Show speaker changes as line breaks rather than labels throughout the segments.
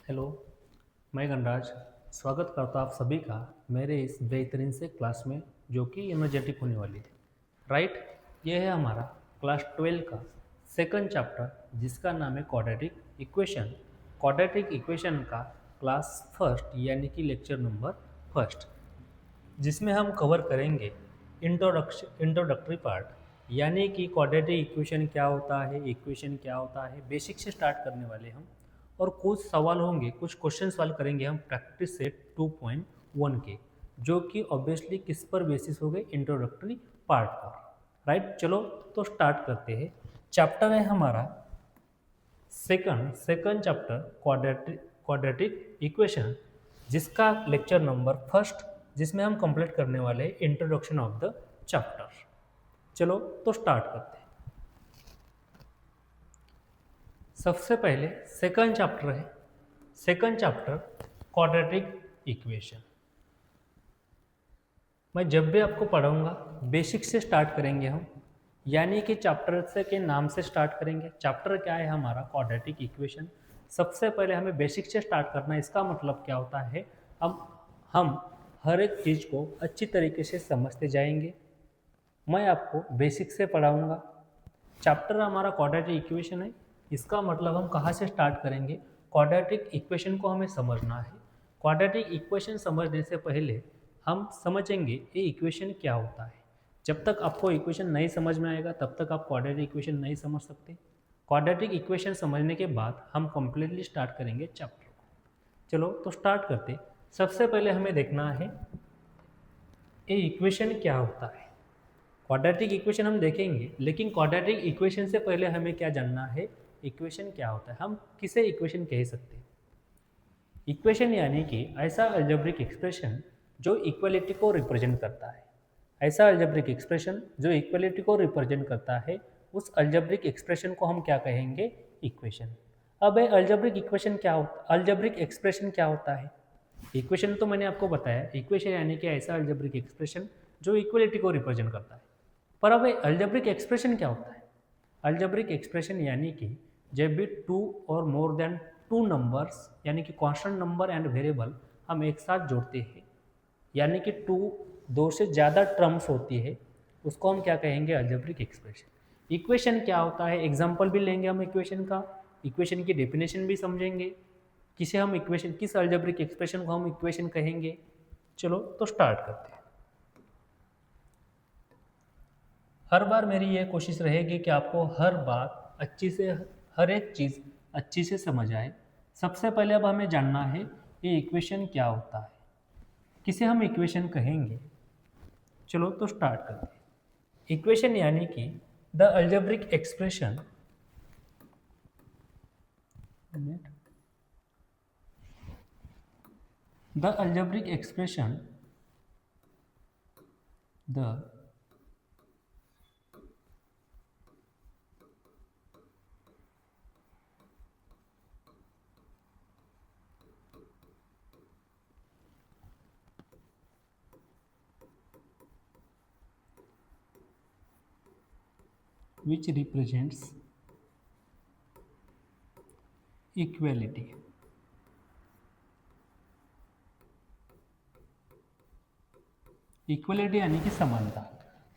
Hello, मैं गणराज स्वागत करता हूँ आप सभी का मेरे इस बेहतरीन से क्लास में जो कि एनर्जेटिक होने वाली है। राइट, ये है हमारा क्लास 12 का सेकंड चैप्टर जिसका नाम है क्वाड्रेटिक इक्वेशन। क्वाड्रेटिक इक्वेशन का क्लास फर्स्ट यानी कि लेक्चर नंबर फर्स्ट, जिसमें हम कवर करेंगे इंट्रोडक्टरी पार्ट, यानी कि क्वाड्रेटिक इक्वेशन क्या होता है, इक्वेशन क्या होता है, बेसिक से स्टार्ट करने वाले हम। और कुछ सवाल होंगे, कुछ क्वेश्चन सॉल्व करेंगे हम प्रैक्टिस सेट 2.1 के, जो कि ऑब्वियसली किस पर बेसिस हो गए, इंट्रोडक्टरी पार्ट पर। राइट, चलो तो स्टार्ट करते हैं। चैप्टर है हमारा सेकंड चैप्टर क्वाड्रेटिक इक्वेशन, जिसका लेक्चर नंबर फर्स्ट, जिसमें हम कंप्लीट करने वाले हैं इंट्रोडक्शन ऑफ द चैप्टर। चलो तो स्टार्ट करते हैं। सबसे पहले सेकंड चैप्टर है, सेकंड चैप्टर क्वाड्रेटिक इक्वेशन। मैं जब भी आपको पढ़ाऊंगा बेसिक से स्टार्ट करेंगे हम, यानी कि चैप्टर से के नाम से स्टार्ट करेंगे। चैप्टर क्या है हमारा, क्वाड्रेटिक इक्वेशन। सबसे पहले हमें बेसिक से स्टार्ट करना है। इसका मतलब क्या होता है, हम हर एक चीज़ को अच्छी तरीके से समझते जाएंगे। मैं आपको बेसिक से पढ़ाऊंगा। चैप्टर हमारा क्वाड्रेटिक इक्वेशन है। इसका मतलब हम कहाँ से स्टार्ट करेंगे, क्वाड्रेटिक इक्वेशन को हमें समझना है। क्वाड्रेटिक इक्वेशन समझने से पहले हम समझेंगे ये इक्वेशन क्या होता है। जब तक आपको इक्वेशन नहीं समझ में आएगा तब तक आप क्वाड्रेटिक इक्वेशन नहीं समझ सकते। क्वाड्रेटिक इक्वेशन समझने के बाद हम कंप्लीटली स्टार्ट करेंगे चैप्टर को। चलो तो स्टार्ट करते। सबसे पहले हमें देखना है ये इक्वेशन क्या होता है। क्वाड्रेटिक इक्वेशन हम देखेंगे, लेकिन क्वाड्रेटिक इक्वेशन से पहले हमें क्या जानना है, इक्वेशन क्या होता है, हम किसे इक्वेशन कह सकते हैं। इक्वेशन यानी कि ऐसा अलजेब्रिक एक्सप्रेशन जो इक्वलिटी को रिप्रेजेंट करता है। ऐसा अलजेब्रिक एक्सप्रेशन जो इक्वलिटी को रिप्रेजेंट करता है, उस अलजेब्रिक एक्सप्रेशन को हम क्या कहेंगे, इक्वेशन। अब अलजेब्रिक इक्वेशन क्या होता, अलजेब्रिक एक्सप्रेशन क्या होता है। इक्वेशन तो मैंने आपको बताया, इक्वेशन यानी कि ऐसा अलजेब्रिक एक्सप्रेशन जो इक्वलिटी को रिप्रेजेंट करता है। पर अब अलजेब्रिक एक्सप्रेशन क्या होता है। अलजेब्रिक एक्सप्रेशन यानी कि जब भी टू और मोर देन टू नंबर्स, यानी कि कांस्टेंट नंबर एंड वेरिएबल हम एक साथ जोड़ते हैं, यानी कि दो से ज़्यादा टर्म्स होती है, उसको हम क्या कहेंगे, अलजेब्रिक एक्सप्रेशन। इक्वेशन क्या होता है, एग्जाम्पल भी लेंगे हम इक्वेशन का, इक्वेशन की डेफिनेशन भी समझेंगे, किसे हम इक्वेशन, किस अलजेब्रिक एक्सप्रेशन को हम इक्वेशन कहेंगे। चलो तो स्टार्ट करते हैं। हर बार मेरी ये कोशिश रहेगी कि आपको हर बात अच्छी से, हर एक चीज़ अच्छी से समझ आए। सबसे पहले अब हमें जानना है ये इक्वेशन क्या होता है, किसे हम इक्वेशन कहेंगे। चलो तो स्टार्ट करते हैं। इक्वेशन यानी कि the algebraic expression, the algebraic expression, the which represents equality, equality यानी कि समानता।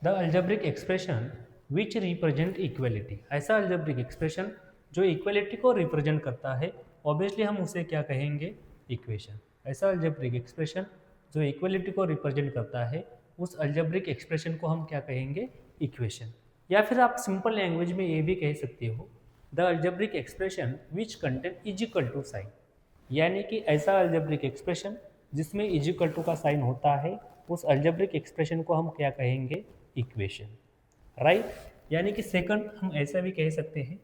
The algebraic expression which represent equality, ऐसा अल्जेब्रिक एक्सप्रेशन जो इक्वलिटी को रिप्रेजेंट करता है, ऑब्वियसली हम उसे क्या कहेंगे, इक्वेशन। ऐसा अल्जेब्रिक एक्सप्रेशन जो इक्वलिटी को रिप्रेजेंट करता है, उस अल्जेब्रिक एक्सप्रेशन को हम क्या कहेंगे, इक्वेशन। या फिर आप सिंपल लैंग्वेज में ये भी कह सकते हो, the algebraic expression which contain is equal to sign, यानी कि ऐसा अलजेब्रिक एक्सप्रेशन जिसमें इज इक्वल टू का साइन होता है, उस अलजेब्रिक एक्सप्रेशन को हम क्या कहेंगे, इक्वेशन। राइट, यानी कि सेकंड हम ऐसा भी कह सकते हैं,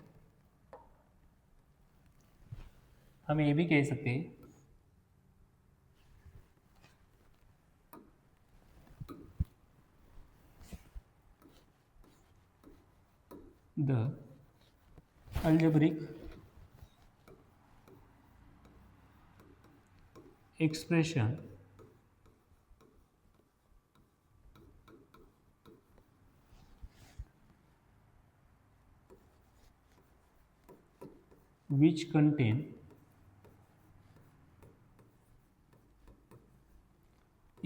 हम ये भी कह सकते हैं the algebraic expression which contain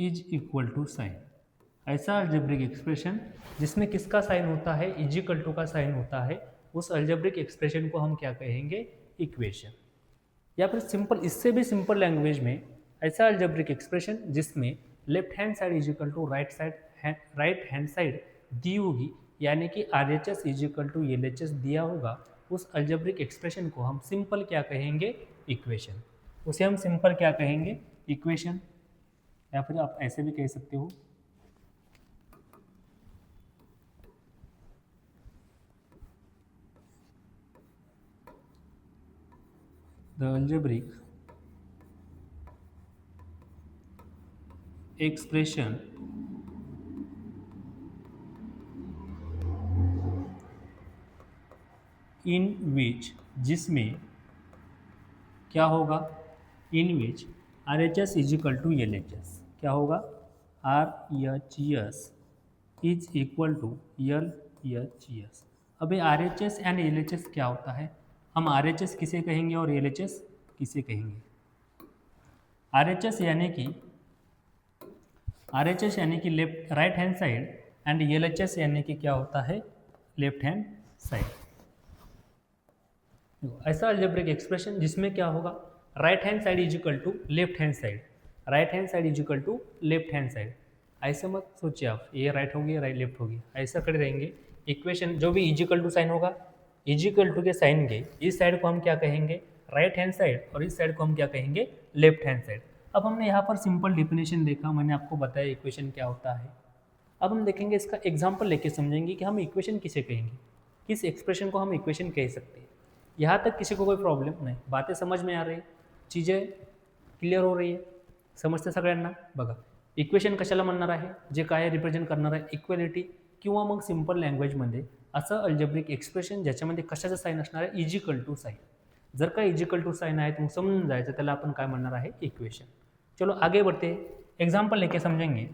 is equal to sign. ऐसा अलजेब्रिक एक्सप्रेशन जिसमें किसका साइन होता है, इज इक्वल टू का साइन होता है, उस अलजेब्रिक एक्सप्रेशन को हम क्या कहेंगे, इक्वेशन। या फिर सिंपल, इससे भी सिंपल लैंग्वेज में ऐसा अलजेब्रिक एक्सप्रेशन जिसमें left hand side is equal to right hand side दी होगी, यानी कि R H S is equal to L H S दिया होगा, उस अलजेब्रिक एक्सप्रेशन को हम सिंपल क्या कहेंगे, इक्वेशन। उसे हम सिंपल क्या कहेंगे, इक्वेशन। या फिर आप ऐसे भी कह सकते हो, the algebraic expression in which, जिसमें क्या होगा, in which R H S is equal to L H S, क्या होगा, R H S is equal to L H S. अभी R H S and L H S क्या होता है, हम आर एच एस किसे कहेंगे और एल एच एस किसे कहेंगे। आर एच एस यानी कि left right hand side, and L H S यानी कि क्या होता है, लेफ्ट हैंड साइड। ऐसा अलजेब्रिक एक्सप्रेशन जिसमें क्या होगा, right hand side is equal to left hand side, right hand side is equal to left hand side. ऐसे मत सोचिए आप, ये राइट होगी राइट लेफ्ट होगी, ऐसा खड़े रहेंगे। इक्वेशन जो भी इज इक्वल टू साइन होगा, इज इक्वल टू के साइन के इस साइड को हम क्या कहेंगे, राइट हैंड साइड, और इस साइड को हम क्या कहेंगे, लेफ्ट हैंड साइड। अब हमने यहाँ पर सिंपल डिफिनेशन देखा, मैंने आपको बताया इक्वेशन क्या होता है। अब हम देखेंगे इसका एग्जाम्पल लेके समझेंगे कि हम इक्वेशन किसे कहेंगे, किस एक्सप्रेशन को हम इक्वेशन कह सकते हैं। यहाँ तक किसी को कोई प्रॉब्लेम नाही, बातें समझ में आ रही, चीज़ें क्लिअर हो रही आहे, समजते सगळ्यांना। बघा, इक्वेशन कशाला म्हणणार आहे, जे काय रिप्रेझेंट करणार आहे, इक्वेलिटी, किंवा मग सिंपल लँग्वेजमध्ये असं अल्जेब्रिक एक्सप्रेशन ज्याच्यामध्ये कशाचं साईन असणार आहे, इजिकल टू साईन। जर का इजिकल टू साईन आहे तर मग समजून जायचं त्याला आपण काय म्हणणार आहे, इक्वेशन। चलो आगे बढ़ते, एग्जाम्पल लेके समझेंगे।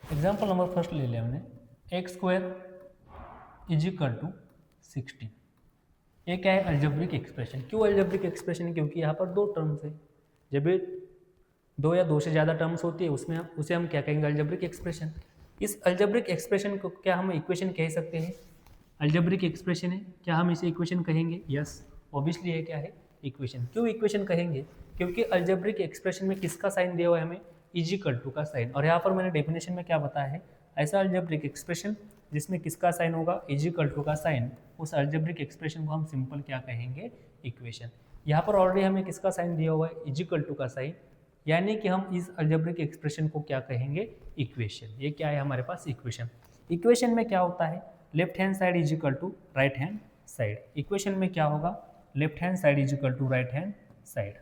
एग्जाम्पल नंबर फर्स्ट ले लिया हमने, x square is equal to 16। ये क्या है, अल्जेब्रिक एक्सप्रेशन। क्यों अल्जेब्रिक एक्सप्रेशन है, क्योंकि यहाँ पर दो टर्म्स है। जब भी दो या दो से ज़्यादा टर्म्स होती है उसमें उसे हम क्या कहेंगे, अल्जेब्रिक एक्सप्रेशन। इस अल्जेब्रिक एक्सप्रेशन को क्या हम इक्वेशन कह सकते हैं, अल्जेब्रिक एक्सप्रेशन है, क्या हम इसे इक्वेशन कहेंगे, यस ऑब्वियसली ये क्या है, इक्वेशन। क्यों इक्वेशन कहेंगे, क्योंकि अल्जेब्रिक एक्सप्रेशन में किसका साइन दिया हुआ है हमें, इजिकल टू का साइन। और यहाँ पर मैंने डेफिनेशन में क्या बताया है, ऐसा अल्जेब्रिक एक्सप्रेशन जिसमें किसका साइन होगा, इजिकल टू का साइन, उस अल्जेब्रिक एक्सप्रेशन को हम सिंपल क्या कहेंगे, इक्वेशन। यहाँ पर ऑलरेडी हमें किसका साइन दिया हुआ है, इजिकल टू का साइन, यानी कि हम इस अल्जेब्रिक एक्सप्रेशन को क्या कहेंगे, इक्वेशन। ये क्या है हमारे पास, इक्वेशन। इक्वेशन में क्या होता है, left hand side is equal to right hand side. Equation में क्या होगा, left hand side is equal to right hand side.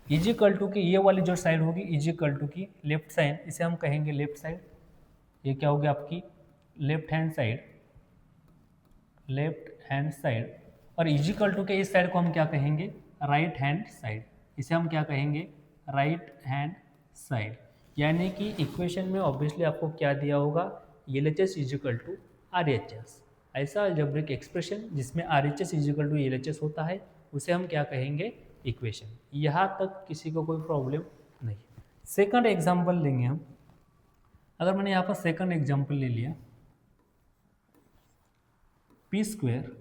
Is equal to की ये वाली जो साइड होगी, इज इक्वल टू की लेफ्ट साइड, इसे हम कहेंगे लेफ्ट साइड। ये क्या होगी आपकी left hand side, left hand side. और इज इक्वल टू के इस साइड को हम क्या कहेंगे, राइट हैंड साइड। इसे हम क्या कहेंगे, राइट हैंड साइड। यानी कि इक्वेशन में ऑब्वियसली आपको क्या दिया होगा, L H S is equal to R H S. ऐसा अलजेब्रिक एक्सप्रेशन जिसमें R H S is equal to L H S होता है उसे हम क्या कहेंगे, इक्वेशन। यहाँ तक किसी को कोई प्रॉब्लम नहीं। सेकंड एग्जाम्पल लेंगे हम। अगर मैंने यहाँ पर सेकंड एग्जाम्पल ले लिया, P square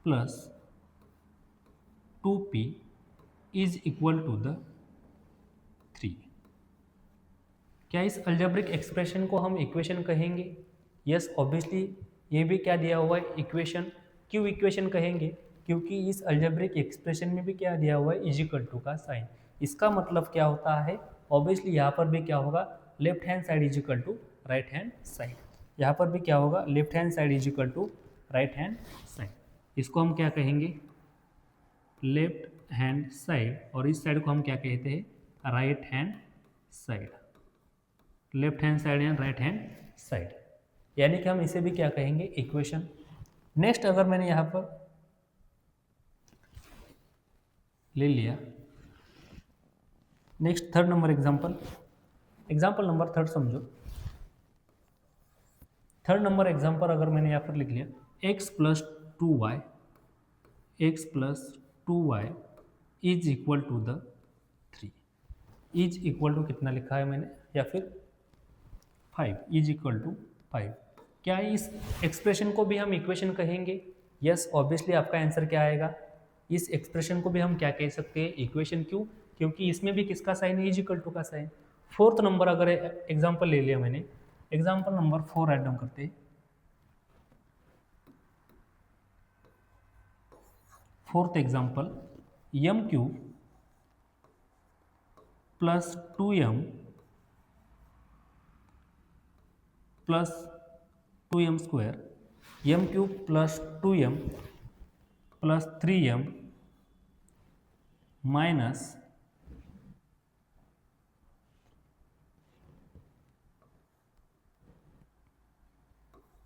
plus 2p is equal to the 3। क्या इस अल्जेब्रिक एक्सप्रेशन को हम इक्वेशन कहेंगे, यस ऑब्वियसली ये भी क्या दिया हुआ है, इक्वेशन। क्यों इक्वेशन कहेंगे, क्योंकि इस अल्जेब्रिक एक्सप्रेशन में भी क्या दिया हुआ है, इज इक्वल टू का साइन। इसका मतलब क्या होता है, ऑब्वियसली यहाँ पर भी क्या होगा, left hand side is equal to right hand side. यहाँ पर भी क्या होगा, left hand side is equal to right hand side. इसको हम क्या कहेंगे, लेफ्ट हैंड साइड, और इस साइड को हम क्या कहते हैं, right hand side. Left hand side and right hand side, यानी कि हम इसे भी क्या कहेंगे, इक्वेशन। नेक्स्ट अगर मैंने यहाँ पर ले लिया, next third number example, example number third समझो। थर्ड नंबर एग्जांपल अगर मैंने यहाँ पर लिख लिया x plus 2y, x plus 2y is equal to the 3, is equal to कितना लिखा है मैंने, या फिर 5, इज इक्वल टू 5। क्या इस एक्सप्रेशन को भी हम इक्वेशन कहेंगे? यस, ऑब्वियसली आपका आंसर क्या आएगा, इस एक्सप्रेशन को भी हम क्या कह सकते हैं, इक्वेशन। क्यों? क्योंकि इसमें भी किसका साइन है, इज इक्वल टू का साइन। फोर्थ नंबर अगर एग्जांपल ले लिया मैंने, एग्जांपल नंबर 4 राइट डाउन करते हैं। Fourth example, m cube plus 2m प्लस 2m square, m cube plus 2m plus 3m minus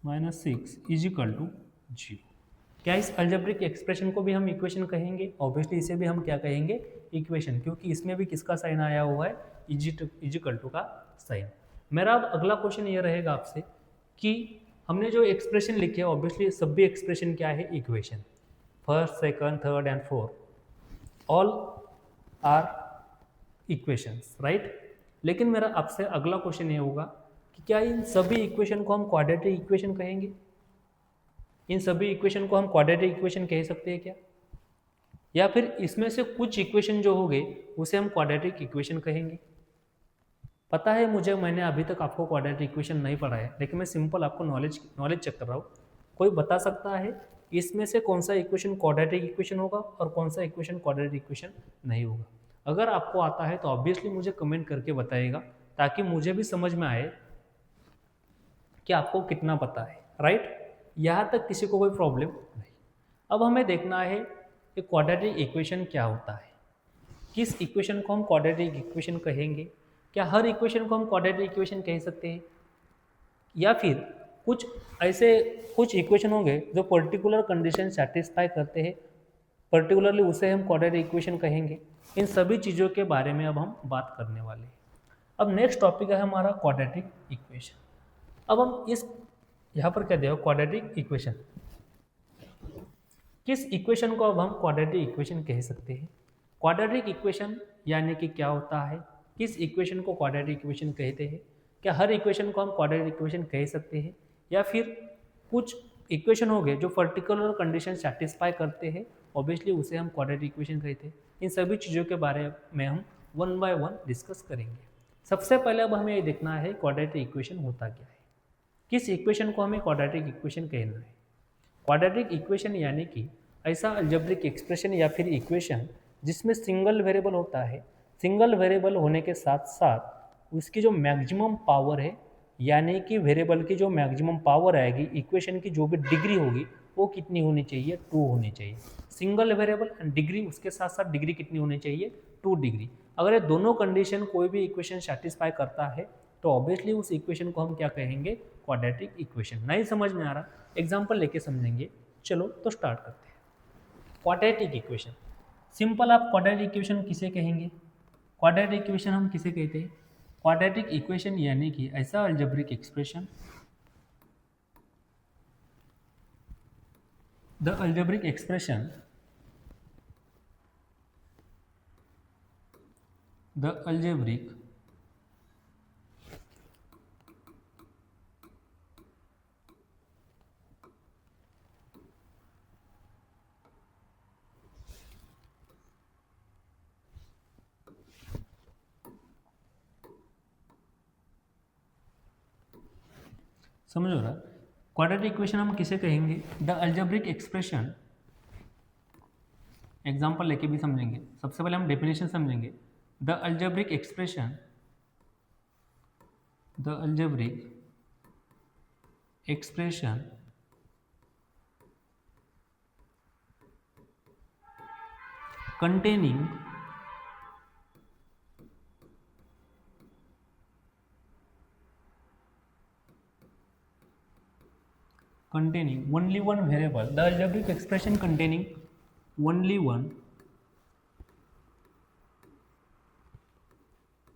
-6 is equal to 0। क्या इस अलजेब्रिक एक्सप्रेशन को भी हम इक्वेशन कहेंगे? ऑब्वियसली इसे भी हम क्या कहेंगे, इक्वेशन, क्योंकि इसमें भी किसका साइन आया हुआ है, इज इक्वल टू का साइन। मेरा अब अगला क्वेश्चन ये रहेगा आपसे कि हमने जो एक्सप्रेशन लिखे ऑब्वियसली सभी एक्सप्रेशन क्या है, equation. First, second, third and fourth all are equations, right. लेकिन मेरा आपसे अगला क्वेश्चन ये होगा कि क्या इन सभी इक्वेशन को हम क्वाड्रेटिक इक्वेशन कहेंगे? इन सभी इक्वेशन को हम क्वाड्रेटिक इक्वेशन कह सकते हैं क्या? या फिर इसमें से कुछ इक्वेशन जो होंगे उसे हम क्वाड्रेटिक इक्वेशन कहेंगे? पता है मुझे, मैंने अभी तक आपको क्वाड्रेटिक इक्वेशन नहीं पढ़ाया है, लेकिन मैं सिंपल आपको नॉलेज चेक कर रहा हूँ। कोई बता सकता है इसमें से कौन सा इक्वेशन क्वाड्रेटिक इक्वेशन होगा और कौन सा इक्वेशन क्वाड्रेटिक इक्वेशन नहीं होगा? अगर आपको आता है तो ऑब्वियसली मुझे कमेंट करके बताइएगा, ताकि मुझे भी समझ में आए कि आपको कितना पता है, राइट। यहाँ तक किसी को कोई प्रॉब्लम नहीं। अब हमें देखना है कि क्वाड्रेटिक इक्वेशन क्या होता है, किस इक्वेशन को हम क्वाड्रेटिक इक्वेशन कहेंगे। क्या हर इक्वेशन को हम क्वाड्रेटिक इक्वेशन कह सकते हैं, या फिर कुछ ऐसे कुछ इक्वेशन होंगे जो पर्टिकुलर कंडीशन सेटिस्फाई करते हैं, पर्टिकुलरली उसे हम क्वाड्रेटिक इक्वेशन कहेंगे। इन सभी चीज़ों के बारे में अब हम बात करने वाले हैं। अब नेक्स्ट टॉपिक है हमारा क्वाड्रेटिक इक्वेशन। अब हम इस यहाँ पर क्या दिया, क्वाड्रेटिक इक्वेशन, किस इक्वेशन को अब हम क्वाड्रेटिक इक्वेशन कह सकते हैं? क्वाड्रेटिक इक्वेशन यानी कि क्या होता है, किस इक्वेशन को क्वाड्रेटिक इक्वेशन कहते हैं? क्या हर इक्वेशन को हम क्वाड्रेटिक इक्वेशन कह सकते हैं, या फिर कुछ इक्वेशन हो गए जो पर्टिकुलर कंडीशन सेटिस्फाई करते हैं, ऑब्वियसली उसे हम क्वाड्रेटिक इक्वेशन कहते हैं। इन सभी चीज़ों के बारे में हम वन बाय वन डिस्कस करेंगे। सबसे पहले अब हमें ये देखना है क्वाड्रेटिक इक्वेशन होता क्या है, किस इक्वेशन को हमें क्वाड्रेटिक इक्वेशन कहना है। क्वाड्रेटिक इक्वेशन यानी कि ऐसा अलजेब्रिक एक्सप्रेशन या फिर इक्वेशन जिसमें सिंगल वेरिएबल होता है, सिंगल वेरिएबल होने के साथ साथ उसकी जो मैक्सिमम पावर है, यानी कि वेरिएबल की जो मैक्सिमम पावर आएगी, इक्वेशन की जो भी डिग्री होगी वो कितनी होनी चाहिए, 2 होनी चाहिए। सिंगल वेरिएबल एंड डिग्री, उसके साथ साथ डिग्री कितनी होनी चाहिए, 2 डिग्री। अगर ये दोनों कंडीशन कोई भी इक्वेशन सेटिस्फाई करता है तो ऑब्वियसली उस इक्वेशन को हम क्या कहेंगे, क्वाड्रेटिक इक्वेशन। नहीं समझ में आ रहा, एग्जांपल लेके समझेंगे। चलो तो स्टार्ट करते हैं। क्वाड्रेटिक इक्वेशन, सिंपल आप क्वाड्रेटिक इक्वेशन किसे कहेंगे? क्वाड्रेटिक इक्वेशन हम किसे कहते हैं? क्वाड्रेटिक इक्वेशन यानी कि ऐसा algebraic expression, the algebraic expression, the algebraic समझ हो रहा, क्वाड्रेटिक इक्वेशन हम किसे कहेंगे? द अलजेब्रिक एक्सप्रेशन, एग्जांपल लेके भी समझेंगे। सबसे पहले हम डेफिनेशन समझेंगे। The algebraic expression, the algebraic expression containing only one variable, the algebraic expression containing only one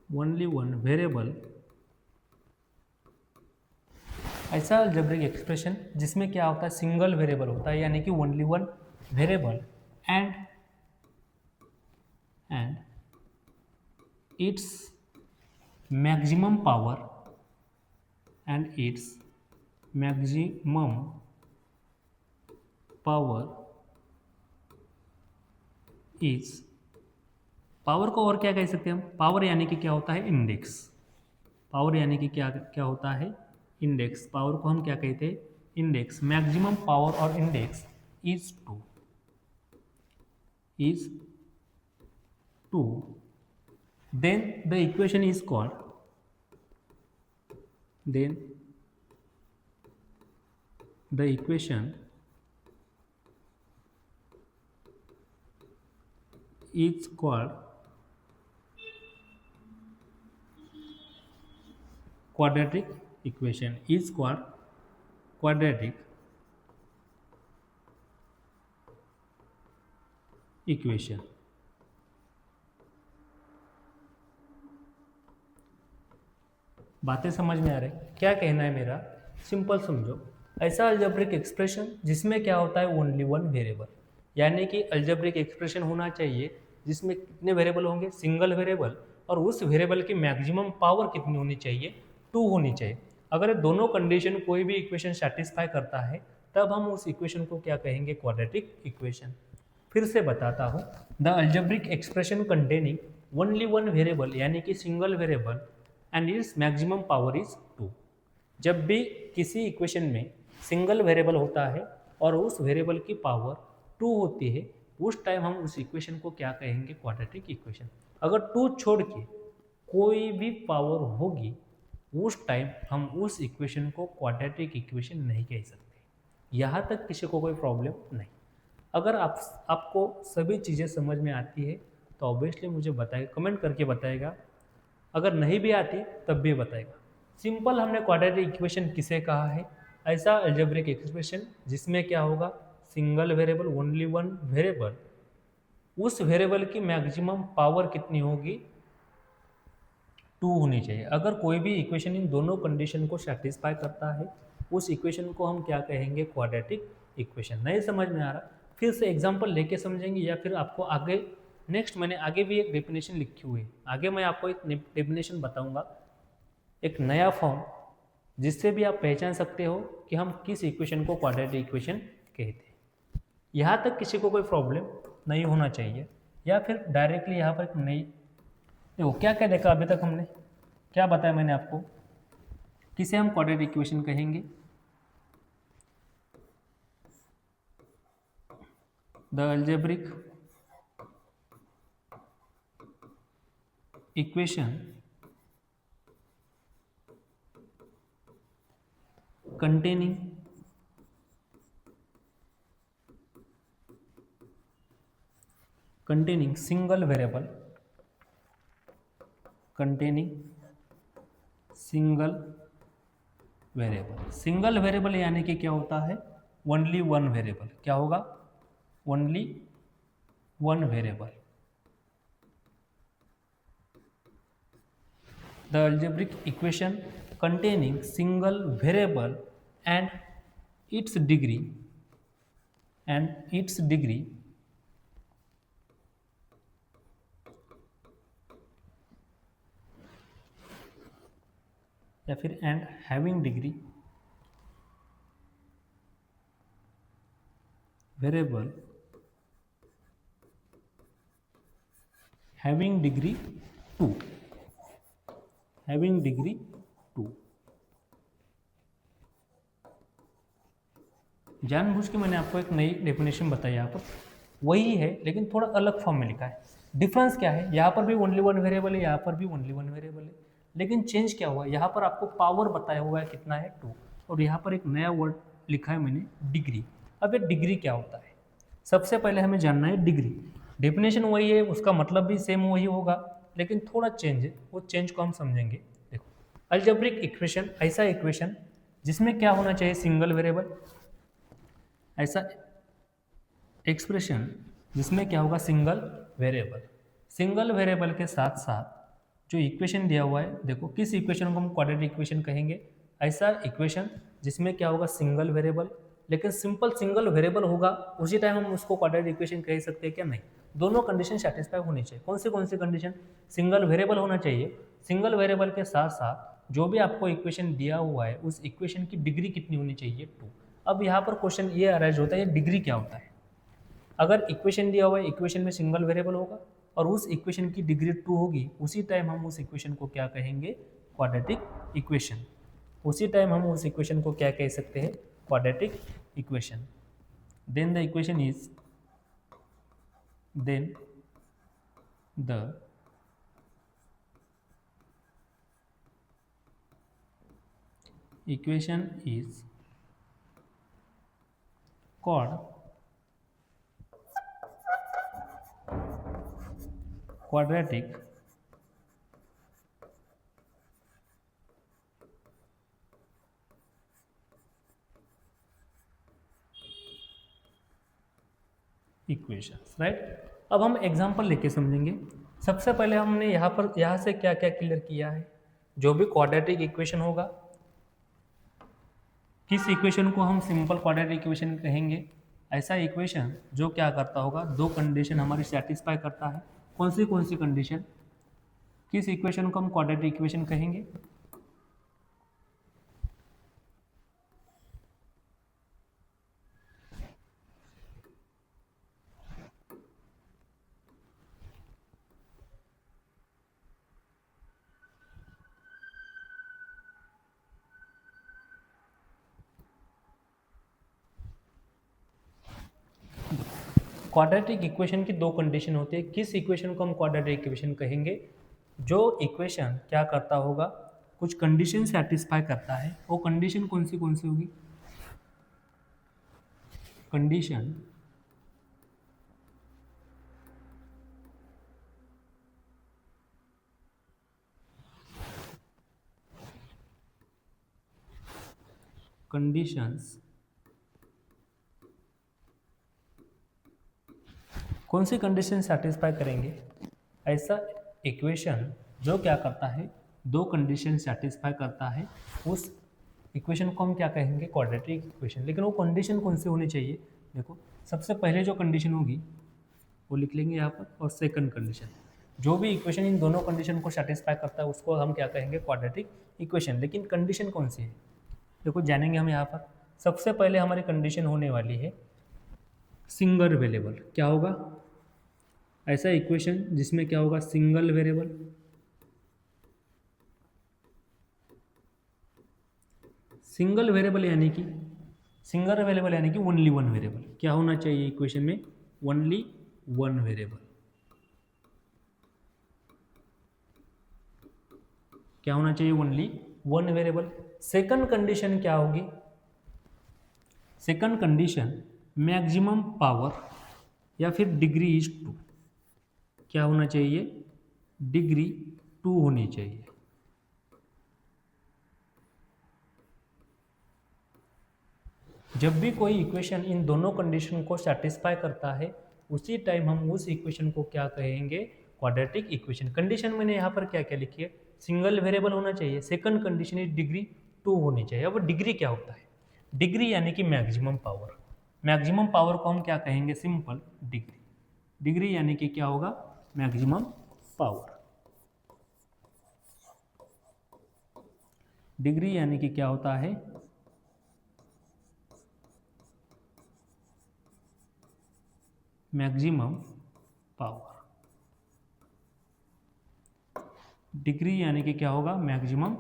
variable, ऐसा अलजेब्रिक एक्सप्रेशन जिसमें क्या होता है, सिंगल वेरिएबल होता है, यानी कि only one variable and its maximum power is, power को और क्या कह सकते हैं हम, पावर यानी कि क्या होता है, इंडेक्स, पावर यानी कि क्या क्या होता है, इंडेक्स, पावर को हम क्या कहते हैं, इंडेक्स, मैक्सिमम पावर और index is 2, then the equation is called, quadratic equation, is called quadratic equation. बातें समझ में आ रही, क्या कहना है मेरा, सिंपल समझो, ऐसा अलजेब्रिक एक्सप्रेशन जिसमें क्या होता है, ओनली वन वेरिएबल, यानी कि अलजेब्रिक एक्सप्रेशन होना चाहिए जिसमें कितने वेरिएबल होंगे, सिंगल वेरिएबल, और उस वेरिएबल की मैक्सिमम पावर कितनी होनी चाहिए, 2 होनी चाहिए। अगर दोनों कंडीशन कोई भी इक्वेशन सेटिस्फाई करता है तब हम उस इक्वेशन को क्या कहेंगे, क्वाड्रेटिक इक्वेशन। फिर से बताता हूँ, the algebraic expression containing only one variable, यानी कि single variable, and its maximum power is 2। जब भी किसी इक्वेशन में सिंगल वेरिएबल होता है और उस वेरिएबल की पावर 2 होती है, उस टाइम हम उस इक्वेशन को क्या कहेंगे, क्वाड्रेटिक इक्वेशन। अगर 2 छोड़ के कोई भी पावर होगी, उस टाइम हम उस इक्वेशन को क्वाड्रेटिक इक्वेशन नहीं कह सकते। यहाँ तक किसी को कोई प्रॉब्लम नहीं। अगर आपको सभी चीज़ें समझ में आती है तो ऑब्वियसली मुझे बताएगा, कमेंट करके बताएगा। अगर नहीं भी आती तब भी बताएगा। सिंपल हमने क्वाड्रेटिक इक्वेशन किसे कहा है, ऐसा अलजेब्रिक एक्सप्रेशन जिसमें क्या होगा, single variable, only one variable, उस वेरिएबल की मैक्सिमम पावर कितनी होगी, 2 होनी चाहिए। अगर कोई भी इक्वेशन इन दोनों कंडीशन को सेटिस्फाई करता है, उस इक्वेशन को हम क्या कहेंगे, क्वाड्रेटिक इक्वेशन। नहीं समझ में आ रहा, फिर से एग्जांपल लेके समझेंगे, या फिर आपको आगे नेक्स्ट मैंने आगे भी एक डेफिनेशन लिखी हुई है, आगे मैं आपको एक डेफिनेशन बताऊंगा, एक नया फॉर्म, जिससे भी आप पहचान सकते हो कि हम किस इक्वेशन को क्वाड्रेटिक इक्वेशन कहते हैं। यहाँ तक किसी को कोई प्रॉब्लम नहीं होना चाहिए, या फिर डायरेक्टली यहाँ पर नहीं। देखो क्या क्या देखा अभी तक हमने, क्या बताया मैंने आपको, किसे हम क्वाड्रेटिक इक्वेशन कहेंगे, the algebraic equation containing single variable, single variable यानी कि क्या होता है, ओनली वन वेरिएबल। क्या होगा, only one variable. The algebraic equation containing single variable and its degree या फिर and having degree variable having degree 2, जानबूझ के मैंने आपको एक नई डेफिनेशन बताई, यहाँ पर वही है लेकिन थोड़ा अलग फॉर्म में लिखा है। डिफरेंस क्या है, यहाँ पर भी ओनली वन वेरिएबल है, यहाँ पर भी ओनली वन वेरिएबल है, लेकिन चेंज क्या हुआ, यहाँ पर आपको पावर बताया हुआ है कितना है, 2, और यहाँ पर एक नया वर्ड लिखा है मैंने, डिग्री। अब ये डिग्री क्या होता है, सबसे पहले हमें जानना है डिग्री। डेफिनेशन वही है, उसका मतलब भी सेम वही होगा, लेकिन थोड़ा चेंज है, वो चेंज को हम समझेंगे। देखो, अलजेब्रिक इक्वेशन ऐसा इक्वेशन जिसमें क्या होना चाहिए, सिंगल वेरिएबल, ऐसा एक्सप्रेशन जिसमें क्या होगा, सिंगल वेरिएबल। सिंगल वेरिएबल के साथ साथ जो इक्वेशन दिया हुआ है, देखो किस इक्वेशन को हम क्वाड्रेटिक इक्वेशन कहेंगे, ऐसा इक्वेशन जिसमें क्या होगा, सिंगल वेरिएबल, लेकिन सिंपल सिंगल वेरिएबल होगा उसी टाइम हम उसको क्वाड्रेटिक इक्वेशन कह सकते हैं क्या, नहीं। दोनों कंडीशन सेटिस्फाई होनी चाहिए। कौन सी कंडीशन, सिंगल वेरिएबल होना चाहिए, सिंगल वेरिएबल के साथ साथ जो भी आपको इक्वेशन दिया हुआ है उस इक्वेशन की डिग्री कितनी होनी चाहिए, 2। अब यहाँ पर क्वेश्चन ये अराइज होता है, ये डिग्री क्या होता है। अगर इक्वेशन दिया हुआ है, इक्वेशन में सिंगल वेरिएबल होगा और उस इक्वेशन की डिग्री 2 होगी, उसी टाइम हम उस इक्वेशन को क्या कहेंगे, क्वाड्रेटिक इक्वेशन। उसी टाइम हम उस इक्वेशन को क्या कह सकते हैं, quadratic equation. Then the equation is called quadratic equations, right. अब हम एग्जांपल लेके समझेंगे। सबसे पहले हमने यहाँ से क्या क्या क्लियर किया है, जो भी क्वाड्रेटिक इक्वेशन होगा, किस इक्वेशन को हम सिंपल क्वाड्रेटिक इक्वेशन कहेंगे, ऐसा इक्वेशन जो क्या करता होगा, दो कंडीशन हमारी सेटिस्फाई करता है। कौन सी कंडीशन, किस इक्वेशन को हम क्वाड्रेटिक इक्वेशन कहेंगे, क्वाड्रेटिक इक्वेशन की दो कंडीशन होती है। किस इक्वेशन को हम क्वाड्रेटिक इक्वेशन कहेंगे, जो इक्वेशन क्या करता होगा, कुछ कंडीशन सेटिस्फाई करता है। वो कंडीशन कौन सी होगी, कंडीशन कंडीशंस कौन सी कंडीशन सेटिस्फाई करेंगे, ऐसा इक्वेशन जो क्या करता है, दो कंडीशन सेटिस्फाई करता है, उस इक्वेशन को हम क्या कहेंगे, क्वाड्रेटिक इक्वेशन। लेकिन वो कंडीशन कौन सी होनी चाहिए, देखो सबसे पहले जो कंडीशन होगी वो लिख लेंगे यहाँ पर, और सेकंड कंडीशन, जो भी इक्वेशन इन दोनों कंडीशन को सेटिस्फाई करता है उसको हम क्या कहेंगे, क्वाड्रेटिक इक्वेशन। लेकिन कंडीशन कौन सी है, देखो जानेंगे हम यहाँ पर। सबसे पहले हमारी कंडीशन होने वाली है सिंगल वेरिएबल। क्या होगा, ऐसा इक्वेशन जिसमें क्या होगा, सिंगल वेरिएबल, सिंगल वेरिएबल यानी कि ओनली वन वेरिएबल। क्या होना चाहिए इक्वेशन में, ओनली वन वेरिएबल। क्या होना चाहिए, only one variable. Second condition क्या होगी, सेकंड कंडीशन मैक्सिमम पावर या फिर डिग्री इज 2। क्या होना चाहिए, डिग्री 2 होनी चाहिए। जब भी कोई इक्वेशन इन दोनों कंडीशन को सेटिस्फाई करता है, उसी टाइम हम उस इक्वेशन को क्या कहेंगे, क्वाड्रेटिक इक्वेशन। कंडीशन मैंने यहाँ पर क्या क्या लिखी है, सिंगल वेरिएबल होना चाहिए, सेकंड कंडीशन इज डिग्री 2 होनी चाहिए। अब डिग्री क्या होता है, डिग्री यानी कि मैक्सिमम पावर। मैक्सिमम पावर को हम क्या कहेंगे, सिंपल डिग्री। डिग्री यानी कि क्या होगा, मैक्सिमम पावर। डिग्री यानी कि क्या होता है, मैक्सिमम पावर। डिग्री यानी कि क्या होगा, मैक्सिमम।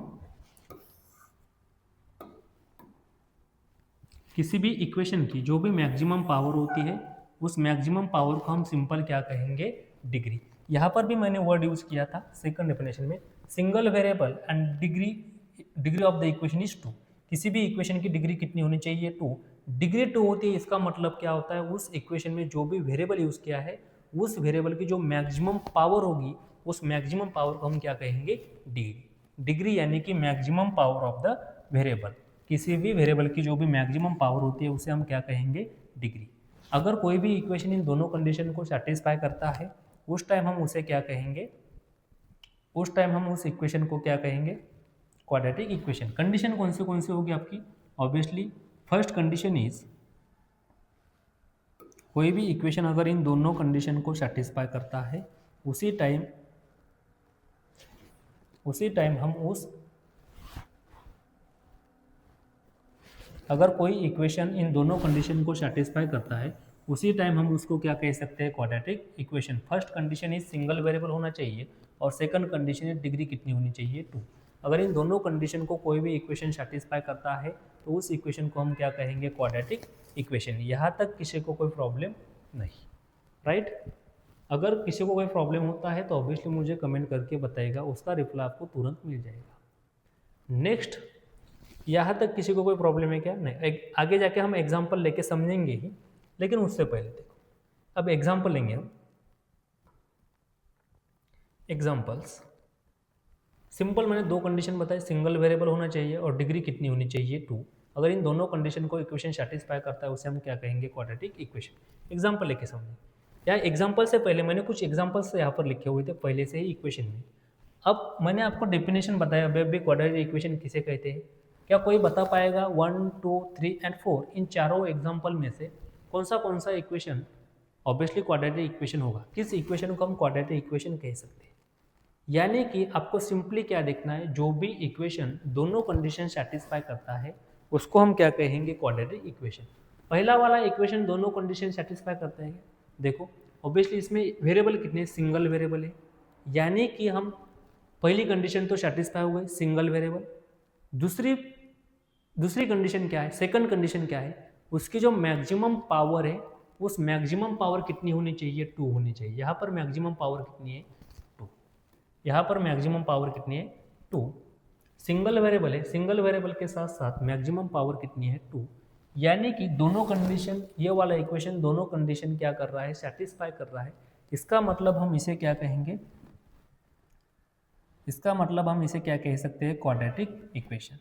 किसी भी इक्वेशन की जो भी मैक्सिमम पावर होती है, उस मैक्सिमम पावर को हम सिंपल क्या कहेंगे, डिग्री। यहाँ पर भी मैंने वर्ड यूज किया था सेकंड डेफिनेशन में, single variable and degree of the equation is 2। किसी भी इक्वेशन की डिग्री कितनी होनी चाहिए, 2। डिग्री 2 होती है, इसका मतलब क्या होता है, उस इक्वेशन में जो भी वेरिएबल यूज किया है उस वेरिएबल की जो मैक्सिमम पावर होगी उस मैक्सिमम पावर को हम क्या कहेंगे, डिग्री। डिग्री यानी कि maximum power of the variable, किसी भी वेरिएबल की जो भी मैक्सिमम पावर होती है उसे हम क्या कहेंगे, डिग्री। अगर कोई भी इक्वेशन इन दोनों कंडीशन को सेटिस्फाई करता है उस टाइम हम उसे क्या कहेंगे, उस टाइम हम उस इक्वेशन को क्या कहेंगे, क्वाड्रेटिक इक्वेशन। कंडीशन कौन सी होगी आपकी, ऑब्वियसली फर्स्ट कंडीशन इज, कोई भी इक्वेशन अगर इन दोनों कंडीशन को सेटिस्फाई करता है उसी टाइम हम उस, अगर कोई इक्वेशन इन दोनों कंडीशन को सेटिस्फाई करता है उसी टाइम हम उसको क्या कह सकते हैं, quadratic equation. First condition is single variable होना चाहिए और सेकंड कंडीशन इज डिग्री कितनी होनी चाहिए, 2। अगर इन दोनों कंडीशन को कोई भी इक्वेशन सेटिस्फाई करता है तो उस इक्वेशन को हम क्या कहेंगे, क्वाड्रेटिक इक्वेशन। यहाँ तक किसी को कोई प्रॉब्लम नहीं, राइट। अगर किसी को कोई प्रॉब्लम होता है तो ऑब्वियसली मुझे कमेंट करके बताइएगा, उसका रिप्लाई आपको तुरंत मिल जाएगा। नेक्स्ट, यहाँ तक किसी को कोई प्रॉब्लम है क्या, नहीं। आगे जाके हम एग्जाम्पल लेके समझेंगे ही, लेकिन उससे पहले देखो अब एग्जाम्पल लेंगे हम। एग्जाम्पल्स सिंपल, मैंने दो कंडीशन बताई, सिंगल वेरिएबल होना चाहिए और डिग्री कितनी होनी चाहिए, 2। अगर इन दोनों कंडीशन को इक्वेशन सेटिस्फाई करता है उसे हम क्या कहेंगे, क्वाड्रेटिक इक्वेशन। एग्जाम्पल लेके समझें। या एग्जाम्पल से पहले मैंने कुछ एग्जाम्पल्स यहाँ पर लिखे हुए थे पहले से ही इक्वेशन में। अब मैंने आपको डेफिनेशन बताया अभी क्वाड्रेटिक इक्वेशन किसे कहते हैं। क्या कोई बता पाएगा 1, 2, 3 एंड 4 इन चारों एग्जाम्पल में से कौन सा इक्वेशन ऑब्वियसली क्वाड्रेटिक इक्वेशन होगा, किस इक्वेशन को हम क्वाड्रेटिक इक्वेशन कह सकते हैं। यानी कि आपको सिंपली क्या देखना है, जो भी इक्वेशन दोनों कंडीशन सेटिस्फाई करता है उसको हम क्या कहेंगे, क्वाड्रेटिक इक्वेशन। पहला वाला इक्वेशन दोनों कंडीशन सेटिस्फाई करता है, देखो ऑब्वियसली इसमें वेरिएबल कितने, सिंगल वेरिएबल है, यानी कि हम पहली कंडीशन तो सेटिस्फाई हुए, सिंगल वेरिएबल। दूसरी कंडीशन क्या है, सेकंड कंडीशन क्या है, उसकी जो मैक्सिमम पावर है उस मैक्सिमम पावर कितनी होनी चाहिए, 2 होनी चाहिए। यहाँ पर मैक्सिमम पावर कितनी है, 2। यहाँ पर मैक्सिमम पावर कितनी है, 2। सिंगल वेरिएबल है, सिंगल वेरिएबल के साथ साथ मैक्सिमम पावर कितनी है, 2। यानी कि दोनों कंडीशन, ये वाला इक्वेशन दोनों कंडीशन क्या कर रहा है, सेटिस्फाई कर रहा है। इसका मतलब हम इसे क्या कहेंगे, इसका मतलब हम इसे क्या कह सकते हैं, क्वाड्रेटिक इक्वेशन।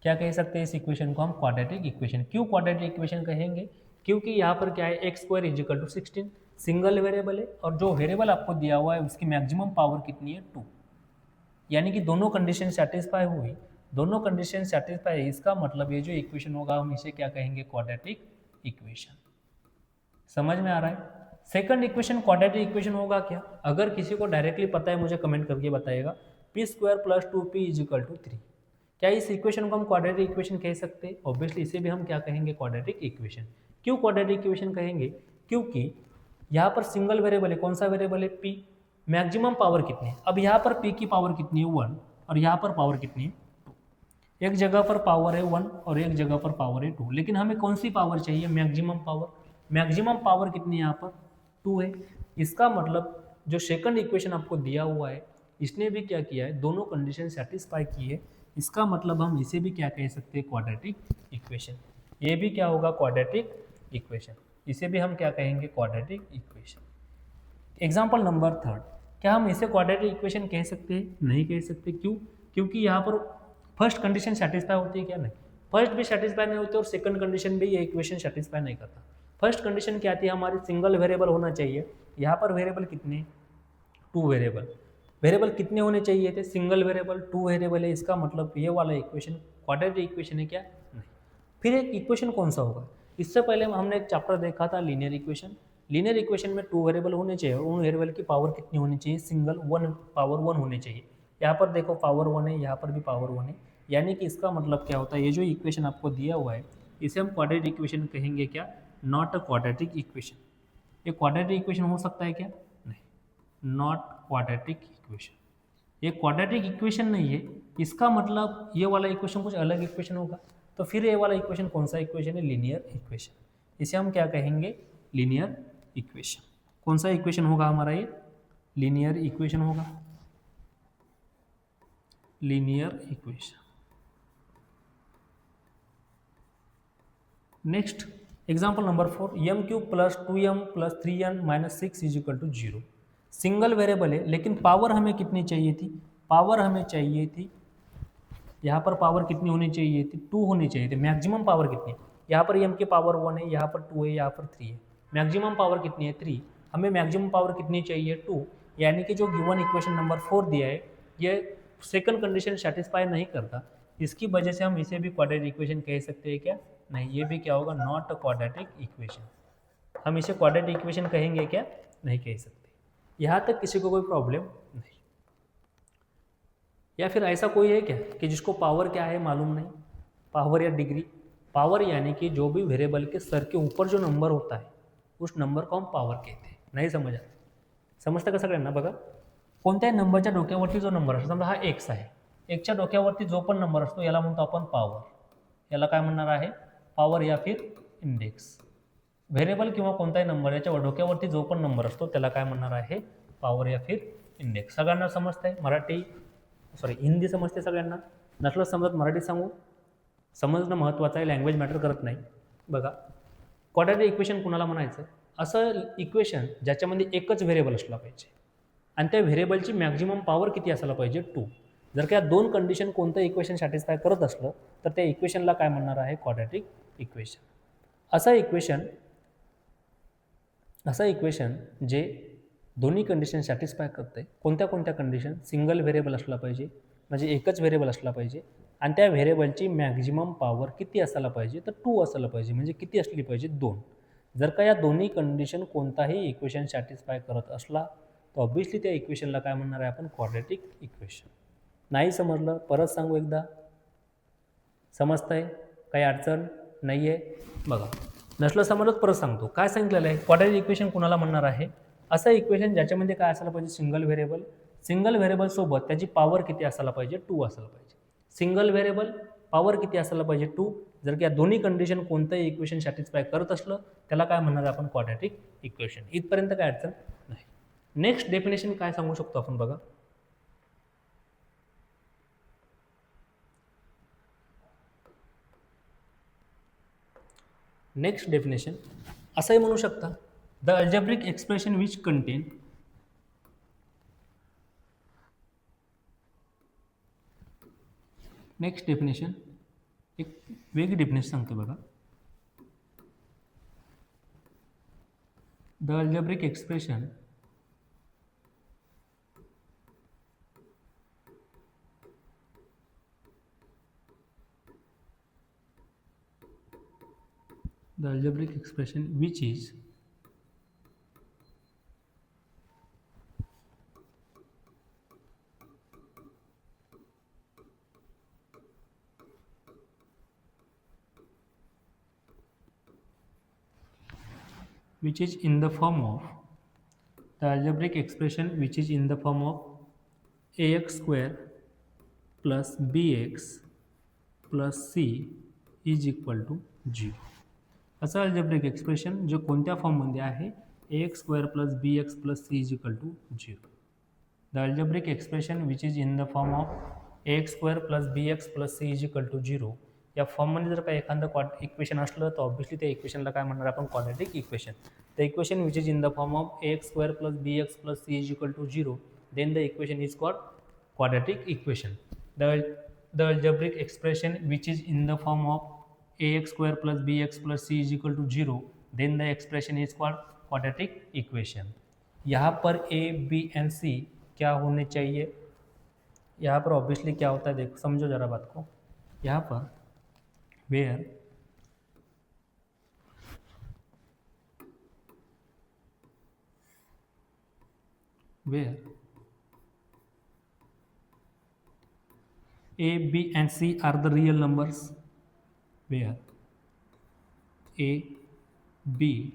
क्या कह सकते हैं इस इक्वेशन को हम, क्वाड्रेटिक इक्वेशन। क्यों क्वाड्रेटिक इक्वेशन कहेंगे, क्योंकि यहाँ पर क्या है, x² = 16 सिंगल वेरिएबल है और जो वेरिएबल आपको दिया हुआ है उसकी मैक्सिमम पावर कितनी है, 2। यानी कि दोनों कंडीशन सेटिस्फाई हुई, दोनों कंडीशन सेटिस्फाई है, इसका मतलब ये जो इक्वेशन होगा हम इसे क्या कहेंगे, क्वाड्रेटिक इक्वेशन। समझ में आ रहा है। सेकंड इक्वेशन क्वाड्रेटिक इक्वेशन होगा क्या, अगर किसी को डायरेक्टली पता है मुझे कमेंट करके बताइएगा। p² + 2p = 3। क्या इस इक्वेशन को हम क्वाड्रेटिक इक्वेशन कह सकते हैं, ऑब्वियसली इसे भी हम क्या कहेंगे, क्वाड्रेटिक इक्वेशन। क्यों क्वाड्रेटिक इक्वेशन कहेंगे, क्योंकि यहाँ पर सिंगल वेरिएबल है, कौन सा वेरिएबल है, p। मैक्सिमम पावर कितनी है, अब यहाँ पर p की पावर कितनी है, 1, और यहाँ पर पावर कितनी है, 2। एक जगह पर पावर है 1 और एक जगह पर पावर है 2, लेकिन हमें कौन सी पावर चाहिए, मैक्सिमम पावर। मैक्सिमम पावर कितनी है यहाँ पर, 2 है। इसका मतलब जो सेकंड इक्वेशन आपको दिया हुआ है इसने भी क्या किया है, दोनों कंडीशन सेटिस्फाई की है। इसका मतलब हम इसे भी क्या कह सकते हैं, क्वाड्रेटिक इक्वेशन। ये भी क्या होगा, क्वाड्रेटिक इक्वेशन। इसे भी हम क्या कहेंगे, क्वाड्रेटिक इक्वेशन। एग्जाम्पल नंबर 3, क्या हम इसे क्वाड्रेटिक इक्वेशन कह सकते हैं, नहीं कह सकते। क्यों, क्योंकि यहाँ पर फर्स्ट कंडीशन सेटिस्फाई होती है क्या, नहीं। फर्स्ट भी सेटिस्फाई नहीं होती और सेकंड कंडीशन भी ये इक्वेशन सेटिस्फाई नहीं करता। फर्स्ट कंडीशन क्या आती है हमारी, सिंगल वेरिएबल होना चाहिए। यहाँ पर वेरिएबल कितने, 2 वेरिएबल। वेरिएबल कितने होने चाहिए थे, सिंगल वेरिएबल, 2 वेरिएबल है। इसका मतलब ये वाला इक्वेशन क्वाड्रेटिक इक्वेशन है क्या, नहीं। फिर एक इक्वेशन कौन सा होगा, इससे पहले हमने एक चैप्टर देखा था लीनियर इक्वेशन। लीनियर इक्वेशन में 2 वेरिएबल होने चाहिए और उन वेरिएबल की पावर कितनी होनी चाहिए, सिंगल, 1 पावर 1 होनी चाहिए। यहाँ पर देखो पावर 1 है, यहाँ पर भी पावर 1 है। यानी कि इसका मतलब क्या होता है, ये जो इक्वेशन आपको दिया हुआ है इसे हम क्वाड्रेटिक इक्वेशन कहेंगे क्या, नॉट अ क्वाड्रेटिक इक्वेशन। ये क्वाड्रेटिक इक्वेशन हो सकता है क्या, नहीं, नॉट क्वाड्रेटिक इक्वेशन। ये क्वाड्रेटिक इक्वेशन नहीं है, इसका मतलब ये वाला इक्वेशन कुछ अलग इक्वेशन होगा। तो फिर ये वाला इक्वेशन कौन सा इक्वेशन है, लीनियर इक्वेशन। इसे हम क्या कहेंगे, लीनियर इक्वेशन। कौन सा इक्वेशन होगा हमारा, ये लीनियर इक्वेशन होगा, linear equation. Next example number 4, m cube plus 2m plus 3n minus 6 is equal to 0। Single variable है लेकिन पावर हमें कितनी चाहिए थी? पावर हमें चाहिए थी, यहाँ पर पावर कितनी होनी चाहिए थी? 2 होनी चाहिए थी। मैक्सिमम पावर कितनी है? यहाँ पर m की पावर 1 है, यहाँ पर 2 है, यहाँ पर 3 है। मैक्सिमम पावर कितनी है? 3। हमें मैक्सिमम पावर कितनी चाहिए? 2। यानी कि जो गिवन इक्वेशन नंबर 4 दिया है ये सेकंड कंडीशन सेटिस्फाई नहीं करता, इसकी वजह से हम इसे भी क्वाड्रेटिक इक्वेशन कह सकते हैं क्या? नहीं, ये भी क्या होगा? Not a quadratic equation. हम इसे क्वाड्रेटिक इक्वेशन कहेंगे क्या? नहीं कह सकते। यहाँ तक किसी को कोई प्रॉब्लम नहीं? या फिर ऐसा कोई है क्या कि जिसको पावर क्या है मालूम नहीं? पावर या डिग्री? पावर यानी कि जो भी वेरिएबल के सर के ऊपर जो नंबर होता है उस नंबर को हम पावर कहते हैं। नाही समजा? समजतं का सगळ्यांना? बघा, कोणत्याही नंबरच्या डोक्यावरती जो नंबर असतो, समजा हा एक्स आहे, एक्सच्या डोक्यावरती जो पण नंबर असतो याला म्हणतो आपण पॉवर। याला काय म्हणणार आहे? पॉवर या फिर इंडेक्स। व्हेरिएबल किंवा कोणताही नंबर याच्या डोक्यावरती जो पण नंबर असतो त्याला काय म्हणणार आहे? पॉवर या फिर इंडेक्स। सगळ्यांना समजतंय? मराठी हिंदी समजते सगळ्यांना? नसलं समजत मराठी सांगू? समजणं महत्त्वाचं आहे, लँग्वेज मॅटर करत नाही। बघा, क्वाड्रेटिक इक्वेशन कुणाला म्हणायचं? असं इक्वेशन ज्याच्यामध्ये एकच व्हेरिएबल असला पाहिजे आणि त्या व्हेरिएबलची मॅक्झिमम पॉवर किती असायला पाहिजे? 2। जर का या दोन कंडिशन कोणतं इक्वेशन सॅटिस्फाय करत असलं तर त्या इक्वेशनला काय म्हणणार आहे? Quadratic equation. असं इक्वेशन जे दोन्ही कंडिशन सॅटिस्फाय करते। कोणत्या कोणत्या कंडिशन? सिंगल व्हेरिएबल असला पाहिजे, म्हणजे एकच व्हेरिएबल असला पाहिजे आणि त्या व्हेरिएबलची मॅक्झिमम पॉवर किती असायला पाहिजे? तर 2 असायला पाहिजे। म्हणजे किती असली पाहिजे? 2। जर का या दोन्ही कंडिशन कोणताही इक्वेशन सॅटिस्फाय करत असला तर ऑब्व्हियसली त्या इक्वेशनला काय म्हणणार आहे आपण? Quadratic equation. नाही समजलं? परत सांगू एकदा? समजतंय? काही अडचण नाही आहे? बघा, नसलं समजलं परत सांगतो। काय सांगितलेलं आहे? क्वाड्रेटिक इक्वेशन कुणाला म्हणणार आहे? असं इक्वेशन ज्याच्यामध्ये काय असायला पाहिजे? Single variable. सिंगल व्हेरिएबल सोबत त्याची पॉवर किती असायला पाहिजे? 2 असायला पाहिजे। सिंगल व्हेरिएबल, पॉवर किती असायला पाहिजे? 2। जर की या दोन्ही कंडिशन कोणतंही इक्वेशन सॅटिस्फाय करत असलं त्याला काय म्हणणार आपण? Quadratic equation. इथपर्यंत काय अडचण नाही? नेक्स्ट डेफिनेशन काय सांगू शकतो आपण? बघा, नेक्स्ट डेफिनेशन असंही म्हणू शकता, the algebraic expression which contain next definition एक वेगळी डेफिनेशन सांगतो बघा, the algebraic expression which is in the form of ax square plus bx plus c is equal to 0। असं अल्जेब्रिक एक्सप्रेशन जो कोणत्या फॉर्ममध्ये आहे? ax square plus bx plus c is equal to 0। The algebraic expression which is in the form of ax square plus bx plus c is equal to 0 या फॉर्ममध्ये जर का एखादं इक्वेशन असलं तर ऑब्व्हियसली त्या इक्वेशनला काय म्हणणार आपण? Quadratic equation. The equation which is in the form of ax square plus bx plus c is equal to 0 then the equation is called quadratic equation। the algebraic expression which is in the form of ax square plus bx plus c is equal to 0 then the expression is called quadratic equation। यहाँ पर a b and c क्या होने चाहिए? यहाँ पर obviously क्या होता है? देखो, समझो जरा बात को। यहाँ पर where a b and c are the real numbers, where a b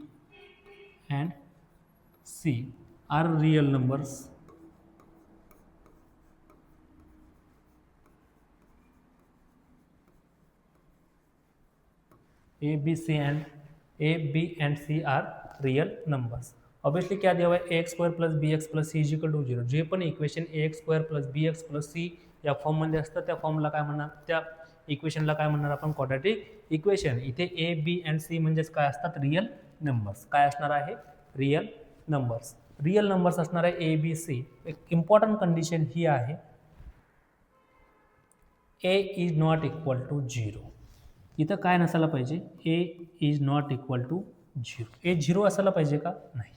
and c are real numbers, a b and c are real numbers। Obviously क्या दिया हुआ है? ax square plus bx plus c equal to 0। जे पण equation ax square plus bx plus c या फॉर्ममध्ये असतं त्या फॉर्मला काय म्हणणार? त्या इक्वेशनला काय म्हणणार आपण क्वाड्रॅटिक इक्वेशन. इथे ए बी अँड सी म्हणजेच काय असतात रियल नंबर्स. काय असणार आहे रियल नंबर्स. रियल नंबर्स असणार आहे ए बी सी. एक इम्पॉर्टंट कंडिशन ही आहे ए इज नॉट इक्वल टू 0. इथं काय नसायला पाहिजे ए इज नॉट इक्वल टू 0. ए 0 असायला पाहिजे का नाही.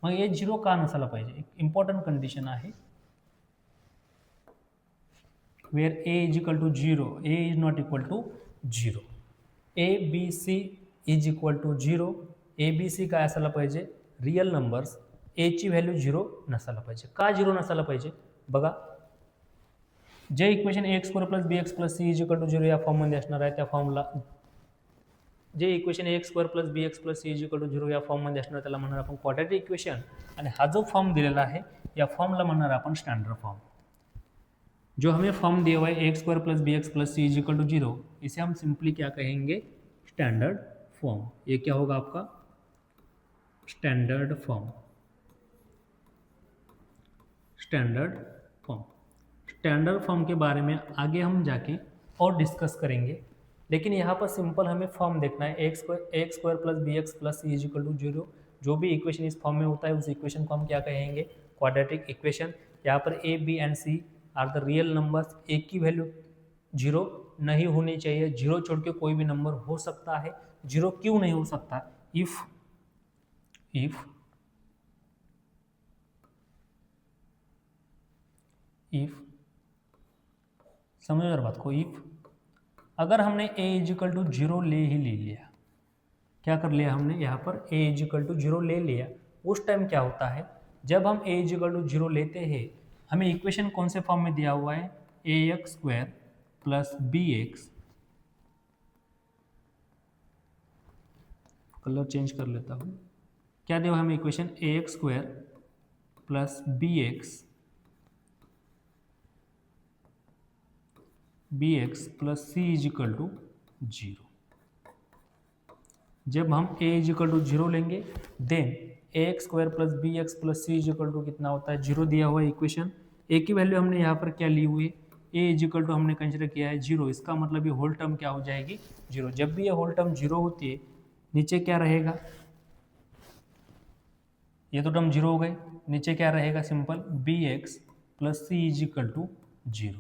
मग ए 0 का नसायला पाहिजे. एक इम्पॉर्टंट कंडिशन आहे where A is equal to 0 A is not equal to 0. A B C is equal to 0. A B C काय असायला पाहिजे रियल नंबर्स. एची व्हॅल्यू 0 नसायला पाहिजे. का 0 नसायला पाहिजे बघा. जे equation A x square plus B x plus C is equal to 0 या फॉर्ममध्ये असणार आहे त्या फॉर्मला जे equation A x square plus B x plus C is equal to 0 या फॉर्ममध्ये असणार त्याला म्हणणार आपण क्वाड्रॅटिक इक्वेशन. आणि हा जो फॉर्म दिलेला है या फॉर्मला म्हणणार आपण स्टैंडर्ड फॉर्म. जो हमें फॉर्म दिया हुआ है ए x square plus B x plus C is equal to 0 इसे हम सिंपली क्या कहेंगे स्टैंडर्ड फॉर्म. ये क्या होगा आपका standard form. Standard form. Standard form के बारे में आगे हम जाके और डिस्कस करेंगे. लेकिन यहाँ पर सिंपल हमें फॉर्म देखना है ए x square plus B x plus C is equal to 0. जो भी इक्वेशन इस फॉर्म में होता है उस इक्वेशन को हम क्या कहेंगे क्वाड्रेटिक इक्वेशन. यहाँ पर A B and C are the real numbers. A की वैल्यू 0 नहीं होनी चाहिए. 0 छोड़ के कोई भी नंबर हो सकता है. 0 क्यों नहीं हो सकता इफ समझो यार बात को. इफ अगर हमने ए इजिकल टू 0 ले लिया. क्या कर लिया हमने यहाँ पर ए इजिकल टू 0 ले लिया. उस टाइम क्या होता है जब हम ए इजिकल टू 0 लेते हैं हमें इक्वेशन कौन से फॉर्म में दिया हुआ है ए x square plus B X. Colour change कर लेता हूँ. क्या दिया हुआ हमें equation A x square plus B x plus C is equal to 0. जब हम ए इज इक्वल टू 0 लेंगे then A x square plus B x plus C is equal to कितना होता है 0 दिया हुआ है इक्वेशन. ए की वैल्यू हमने यहाँ पर क्या ली हुई है ए इज इक्वल टू हमने कंसिडर किया है 0. इसका मतलब ये होल टर्म क्या हो जाएगी 0. जब भी ये होल टर्म 0 होती है नीचे क्या रहेगा ये तो टर्म 0 हो गए. नीचे क्या रहेगा simple b x plus C is equal to 0.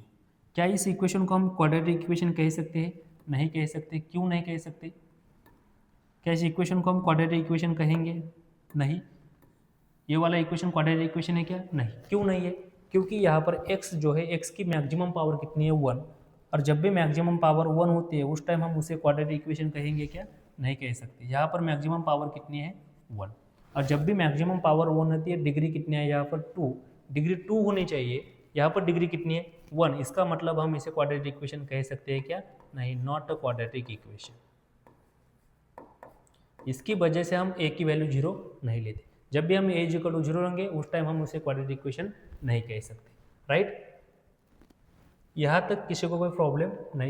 क्या इस इक्वेशन को हम क्वाड्रेटिक इक्वेशन कह सकते हैं नहीं कह सकते. क्यों नहीं कह सकते. क्या इस इक्वेशन को हम क्वाड्रेटिक इक्वेशन कहेंगे नहीं. ये वाला इक्वेशन क्वाड्रेटिक इक्वेशन है क्या नहीं. क्यों नहीं है क्योंकि यहाँ पर x जो है x की मैक्सिमम पावर कितनी है 1. और जब भी मैक्सिमम पावर 1 होती है उस टाइम हम उसे क्वाड्रेटिक इक्वेशन कहेंगे क्या नहीं कह सकते. यहाँ पर मैक्सिमम पावर कितनी है 1. और जब भी मैक्सिमम पावर 1 होती है डिग्री कितनी है यहाँ पर 2. डिग्री 2 होनी चाहिए. यहाँ पर डिग्री कितनी है 1. इसका मतलब हम इसे क्वाड्रेटिक इक्वेशन कह सकते हैं क्या नहीं नॉट अ क्वाड्रेटिक इक्वेशन. इसकी वजह से हम ए की वैल्यू 0 नहीं लेते. जब भी हम ए इज इक्वल टू 0 लेंगे उस टाइम हम उसे क्वाड्रेटिक इक्वेशन नहीं कह सकते. राइट. यहाँ तक किसी को कोई प्रॉब्लम नहीं.